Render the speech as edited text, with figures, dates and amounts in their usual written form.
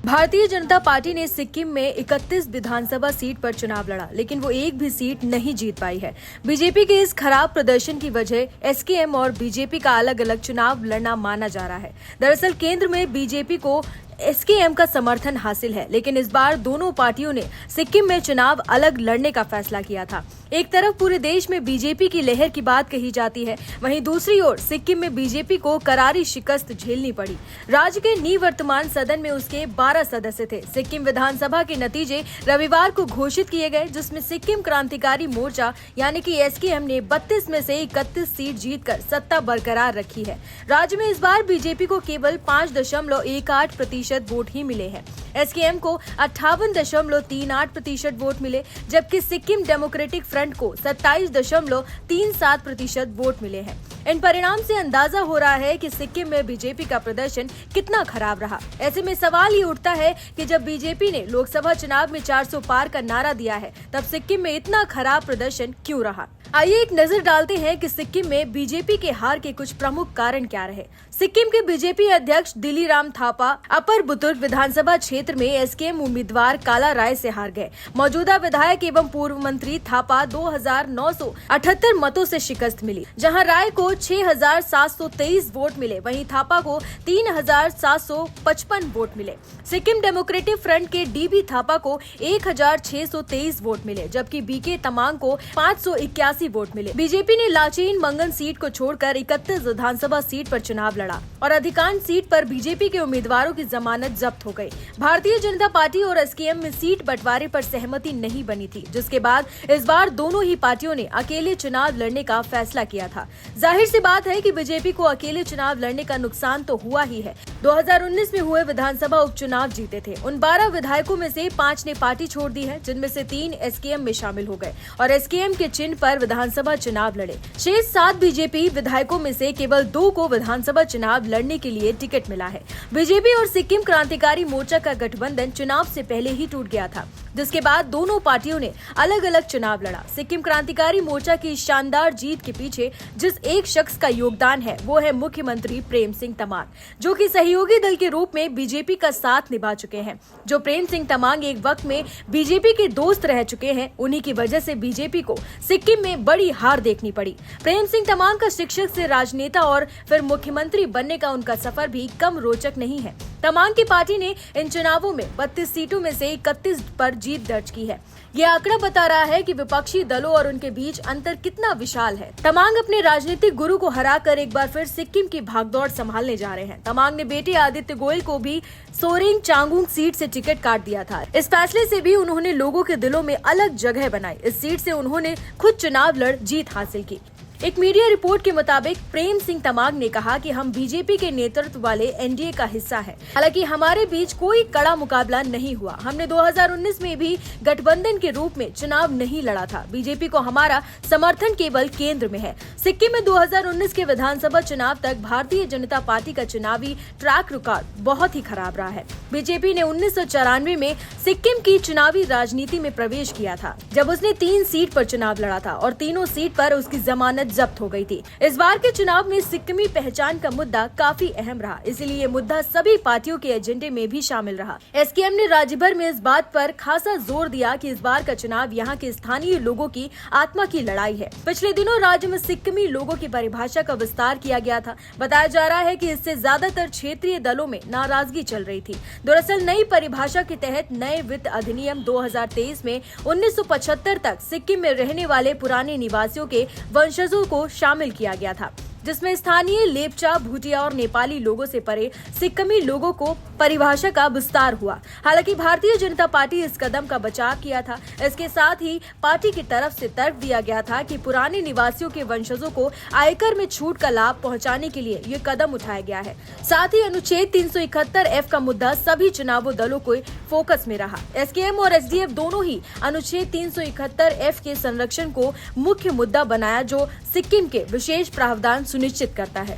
Bharatiya Janata party ने सिक्किम में 31 विधानसभा seat पर चुनाव लड़ा, लेकिन वो एक भी सीट नहीं जीत पाई है। बीजेपी के इस खराब प्रदर्शन की वजह एसकेएम और बीजेपी का अलग अलग चुनाव लड़ना माना जा रहा है। दरअसल केंद्र में बीजेपी को एसकेएम का समर्थन हासिल है, लेकिन इस बार दोनों पार्टियों ने सिक्किम में चुनाव अलग लड़ने का फैसला किया था। एक तरफ पूरे देश में बीजेपी की लहर की बात कही जाती है, वहीं दूसरी ओर सिक्किम में बीजेपी को करारी शिकस्त झेलनी पड़ी। राज्य के निवर्तमान सदन में उसके 12 सदस्य थे। सिक्किम विधानसभा के नतीजे रविवार को घोषित किए गए, जिसमें सिक्किम क्रांतिकारी मोर्चा यानी कि एसकेएम ने 32 में से 31 सीट जीतकर सत्ता बरकरार रखी है। राज्य में इस बार बीजेपी को केवल 5.18% वोट ही मिले हैं। एसकेएम को 58.38% वोट मिले, जबकि सिक्किम डेमोक्रेटिक फ्रंट को 27.37% वोट मिले हैं। इन परिणाम से अंदाजा हो रहा है कि सिक्किम में बीजेपी का प्रदर्शन कितना खराब रहा। ऐसे में सवाल ये उठता है कि जब बीजेपी ने लोकसभा चुनाव में 400 पार का नारा दिया है, तब सिक्किम में इतना खराब प्रदर्शन क्यों रहा। आइए एक नजर डालते हैं कि सिक्किम में बीजेपी के हार के कुछ प्रमुख कारण क्या रहे। सिक्किम के बीजेपी अध्यक्ष दिलीराम थापा अपर बुतुर्ग विधानसभा क्षेत्र में एसकेएम उम्मीदवार काला राय से हार गए। मौजूदा विधायक एवं पूर्व मंत्री थापा 2978 मतों से शिकस्त मिली, जहां राय को 6723 वोट मिले, वहीं थापा को 3755 वोट मिले। सिक्किम डेमोक्रेटिक फ्रंट के डीबी थापा को 1623 वोट मिले, जबकि बीके तमांग को 581 वोट मिले। बीजेपी ने लाचेन मंगन सीट को छोड़कर 31 विधानसभा सीट पर चुनाव लड़ा और अधिकांश सीट पर बीजेपी के उम्मीदवारों की जमानत जब्त हो गई। भारतीय जनता पार्टी और एसकेएम में सीट बंटवारे पर सहमति नहीं बनी थी, जिसके बाद इस बार दोनों ही पार्टियों ने अकेले चुनाव लड़ने का फैसला किया था। जाहिर सी बात है कि बीजेपी को अकेले चुनाव लड़ने का नुकसान तो हुआ ही है। 2019 में हुए विधानसभा उपचुनाव जीते थे। उन 12 विधायकों में से 5 ने पार्टी छोड़ दी है, जिनमें से 3 एसकेएम में शामिल हो गए और एसकेएम के चिन्ह पर विधानसभा चुनाव लड़े। शेष 7 बीजेपी विधायकों में से केवल 2 को विधानसभा चुनाव लड़ने के लिए टिकट मिला है। बीजेपी और सिक्किम क्रांतिकारी मोर्चा का गठबंधन चुनाव से पहले ही टूट गया था, जिसके बाद दोनों पार्टियों ने अलग अलग चुनाव लड़ा। सिक्किम क्रांतिकारी मोर्चा की शानदार जीत के पीछे जिस एक शख्स का योगदान है, वो है मुख्यमंत्री प्रेम सिंह तमांग, जो कि सहयोगी दल के रूप में बीजेपी का साथ निभा चुके हैं। जो प्रेम सिंह तमांग एक वक्त में बीजेपी के दोस्त रह चुके हैं, उन्हीं की वजह से बीजेपी को सिक्किम में बड़ी हार देखनी पड़ी। प्रेम सिंह तमांग का शिक्षक से राजनेता और फिर मुख्यमंत्री बनने का उनका सफर भी कम रोचक नहीं है। तमांग की पार्टी ने इन चुनावों में 32 सीटों में से 31 पर जीत दर्ज की है। ये आंकड़ा बता रहा है कि विपक्षी दलों और उनके बीच अंतर कितना विशाल है। तमांग अपने राजनीतिक गुरु को हराकर एक बार फिर सिक्किम की भागदौड़ संभालने जा रहे हैं। तमांग ने बेटे आदित्य गोयल को भी सोरेंग चांगुंग सीट से टिकट काट दिया था। इस फैसले से भी उन्होंने लोगों के दिलों में अलग जगह बनाई। इस सीट से उन्होंने खुद चुनाव लड़ जीत हासिल की। एक मीडिया रिपोर्ट के मुताबिक प्रेम सिंह तमांग ने कहा कि हम बीजेपी के नेतृत्व वाले एनडीए का हिस्सा हैं। हालांकि हमारे बीच कोई कड़ा मुकाबला नहीं हुआ। हमने 2019 में भी गठबंधन के रूप में चुनाव नहीं लड़ा था। बीजेपी को हमारा समर्थन केवल केंद्र में है। सिक्किम में 2019 के विधानसभा चुनाव तक भारतीय जनता पार्टी का चुनावी ट्रैक रिकॉर्ड बहुत ही खराब रहा है। बीजेपी ने 1994 में सिक्किम की चुनावी राजनीति में प्रवेश किया था, जब उसने 3 सीट पर चुनाव लड़ा था और तीनों सीट पर उसकी जमानत जब्त हो गई थी। इस बार के चुनाव में सिक्किमी पहचान का मुद्दा काफी अहम रहा, इसलिए ये मुद्दा सभी पार्टियों के एजेंडे में भी शामिल रहा। एसकेएम ने राज्य भर में इस बात पर खासा जोर दिया कि इस बार का चुनाव यहाँ के स्थानीय लोगों की आत्मा की लड़ाई है। पिछले दिनों राज्य में सिक्किमी लोगों की परिभाषा का विस्तार किया गया था। बताया जा रहा है कि इससे ज्यादातर क्षेत्रीय दलों में नाराजगी चल रही थी। दरअसल नई परिभाषा के तहत नए वित्त अधिनियम 2023 में 1975 तक सिक्किम में रहने वाले पुराने निवासियों के वंशजों को शामिल किया गया था, जिसमें स्थानीय लेपचा, भूटिया और नेपाली लोगों से परे सिक्किमी लोगों को परिभाषा का विस्तार हुआ। हालांकि भारतीय जनता पार्टी इस कदम का बचाव किया था। इसके साथ ही पार्टी की तरफ से तर्क दिया गया था कि पुराने निवासियों के वंशजों को आयकर में छूट का लाभ पहुंचाने के लिए ये कदम उठाया गया है। साथ ही अनुच्छेद 371F का मुद्दा सभी चुनावों दलों को फोकस में रहा। एसकेएम और एसडीएफ दोनों ही अनुच्छेद 371F के संरक्षण को मुख्य मुद्दा बनाया, जो सिक्किम के विशेष प्रावधान सुनिश्चित करता है।